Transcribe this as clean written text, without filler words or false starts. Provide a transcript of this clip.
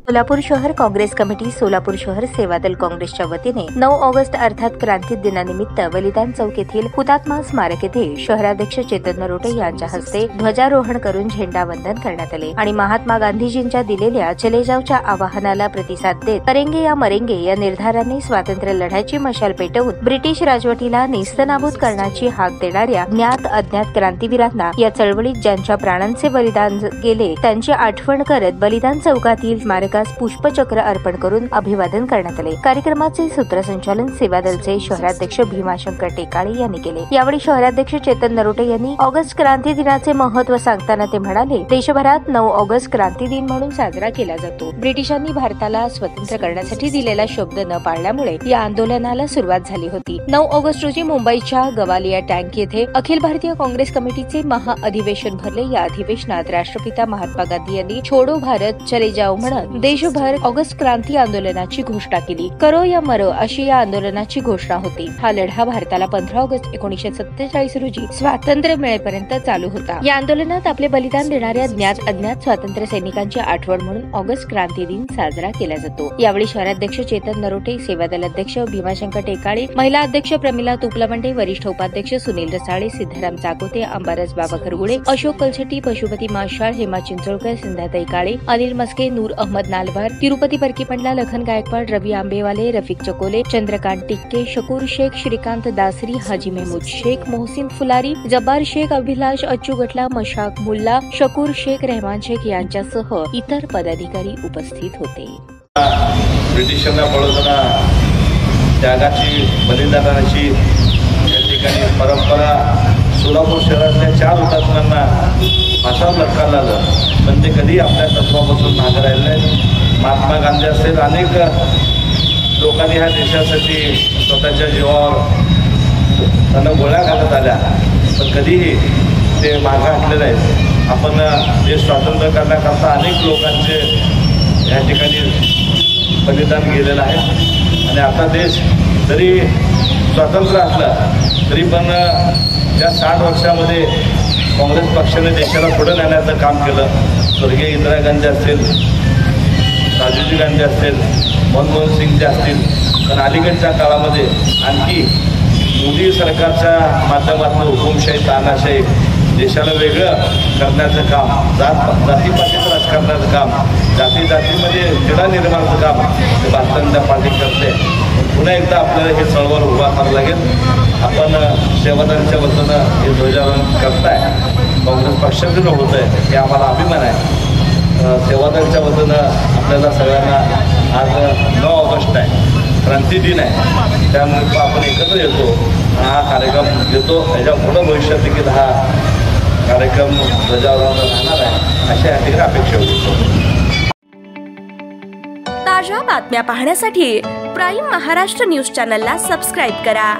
सोलापूर शहर काँग्रेस कमिटी सोलापूर शहर सेवादल काँग्रेसच्या वतीने 9 ऑगस्ट अर्थात क्रांती दिनानिमित्त बलिदान चौक येथील हुतात्मा स्मारक येथे शहराध्यक्ष चेतन नरोटे यांच्या हस्ते ध्वजारोहण करून झेंडा वंदन करण्यात आले आणि महात्मा गांधीजींच्या दिलेल्या चले जावच्या आवाहनाला प्रतिसाद देत करेंगे या मरेंगे या निर्धाराने स्वातंत्र्य लढ्याची मशाल पेटवून ब्रिटिश राजवटीला नेस्तनाबूत करण्याची हाक देणाऱ्या ज्ञात अज्ञात क्रांतीवीरांना या चळवळीत ज्यांच्या प्राणांचे बलिदान गेले त्यांची आठवण करत बलिदान चौकातील स्मारक पुष्पचक्र अर्पण करून अभिवादन करण्यात आले। कार्यक्रमाचे सूत्रसंचालन सेवादलचे शहराध्यक्ष भीमाशंकर टेकाळे यांनी केले। यावेळी शहराध्यक्ष चेतन नरोटे यांनी ऑगस्ट क्रांती दिनाचे महत्त्व सांगताना ते म्हणाले, देशभरात 9 ऑगस्ट क्रांती दिन म्हणून साजरा केला जातो। ब्रिटिशांनी भारताला स्वतंत्र करण्यासाठी दिलेला शब्द न पाळल्यामुळे या आंदोलनाला सुरुवात झाली होती। 9 ऑगस्ट रोजी मुंबईच्या गवालिया टँक येथे अखिल भारतीय काँग्रेस कमिटीचे महाअधिवेशन भरले। या अधिवेशनात राष्ट्रपिता महात्मा गांधी यांनी छोडो भारत चले जाओ म्हणत देशभर ऑगस्ट क्रांती आंदोलनाची घोषणा केली। करो या मरो अशी या आंदोलनाची घोषणा होती। हा लढा भारताला 15 ऑगस्ट 1947 रोजी स्वातंत्र्य मिळेपर्यंत चालू होता। या आंदोलनात आपले बलिदान देणाऱ्या ज्ञात अज्ञात स्वातंत्र्य सैनिकांची आठवण म्हणून ऑगस्ट क्रांती दिन साजरा केला जातो। यावेळी शहराध्यक्ष चेतन नरोटे, सेवादल अध्यक्ष भीमाशंकर टेकाळे, महिला अध्यक्ष प्रमिला तुपलवंडे, वरिष्ठ उपाध्यक्ष सुनील रसाळे, सिद्धाराम चाकोते, अंबारस बाबा खरगुडे, अशोक कलशेट्टी, पशुपती माशाळ, हेमा चिंचोळकर, सिंधाताई काळे, अनिल मस्के, नूर अहमद नालवार, तिरुपती परकीपंडला, लखन गायकवाड, रवी आंबेवाले, रफिक चकोले, चंद्रकांत टिक्के, शकूर शेख, श्रीकांत दासरी, हाजी महमूद शेख, मोहसिन फुलारी, जब्बार शेख, अभिलाष अच्चू गटला, मशाक मुल्ला, शकूर शेख, रहमान शेख यांच्यासह इतर पदाधिकारी उपस्थित होते। ब्रिटिशांना पळवताना त्यागाची बलिदानाची या ठिकाणी परंपरा सोलापूर शहरातल्या 4 हुतात्म्यांना फासावर लटकावलं झालं, पण ते कधी आपल्या तत्वापासून मागे राहिले नाहीत। महात्मा गांधी असेल, अनेक लोकांनी ह्या देशासाठी स्वतःच्या जीवावर त्यांना गोळ्या घालत आल्या, पण कधीही ते मागे हटले नाहीत। आपण देश स्वतंत्र करण्याकरता अनेक लोकांचे या ठिकाणी बलिदान गेलेलं आहे आणि आता देश जरी स्वतंत्र असला तरी पण या 60 वर्षामध्ये काँग्रेस पक्षाने देशाला पुढे नेण्याचं काम केलं। स्वर्गीय इंदिरा गांधी असतील, राजीव गांधी असतील, मनमोहन सिंग जे असतील, पण अलीकडच्या काळामध्ये आणखी मोदी सरकारच्या माध्यमातून हुकुमशाही, तानाशाही देशाला वेगळं करण्याचं काम, जातीपातीचं राजकारणाचं काम, जातीमध्ये तिढा निर्माणाचं काम हे भारतीय जनता पार्टी करते। पुन्हा एकदा आपल्याला हे चळवळ उभा करावं लागेल। आपण सेवादलच्या वतीनं हे ध्वजारोहण करताय, काँग्रेस पक्षाचं होत आहे हे आम्हाला अभिमान आहे। सेवादलच्या वतीनं आपल्याला सगळ्यांना आज 9 ऑगस्ट आहे, क्रांती दिन आहे, त्यामुळे आपण एकत्र येतो, हा कार्यक्रम घेतो। याच्या पुढं भविष्यात देखील हा कार्यक्रम ध्वजारोहण राहणार आहे अशी या ठिकाणी अपेक्षा होती। ताज्या बातम्या पाहण्यासाठी प्राईम महाराष्ट्र न्यूज चॅनलला सबस्क्राईब करा।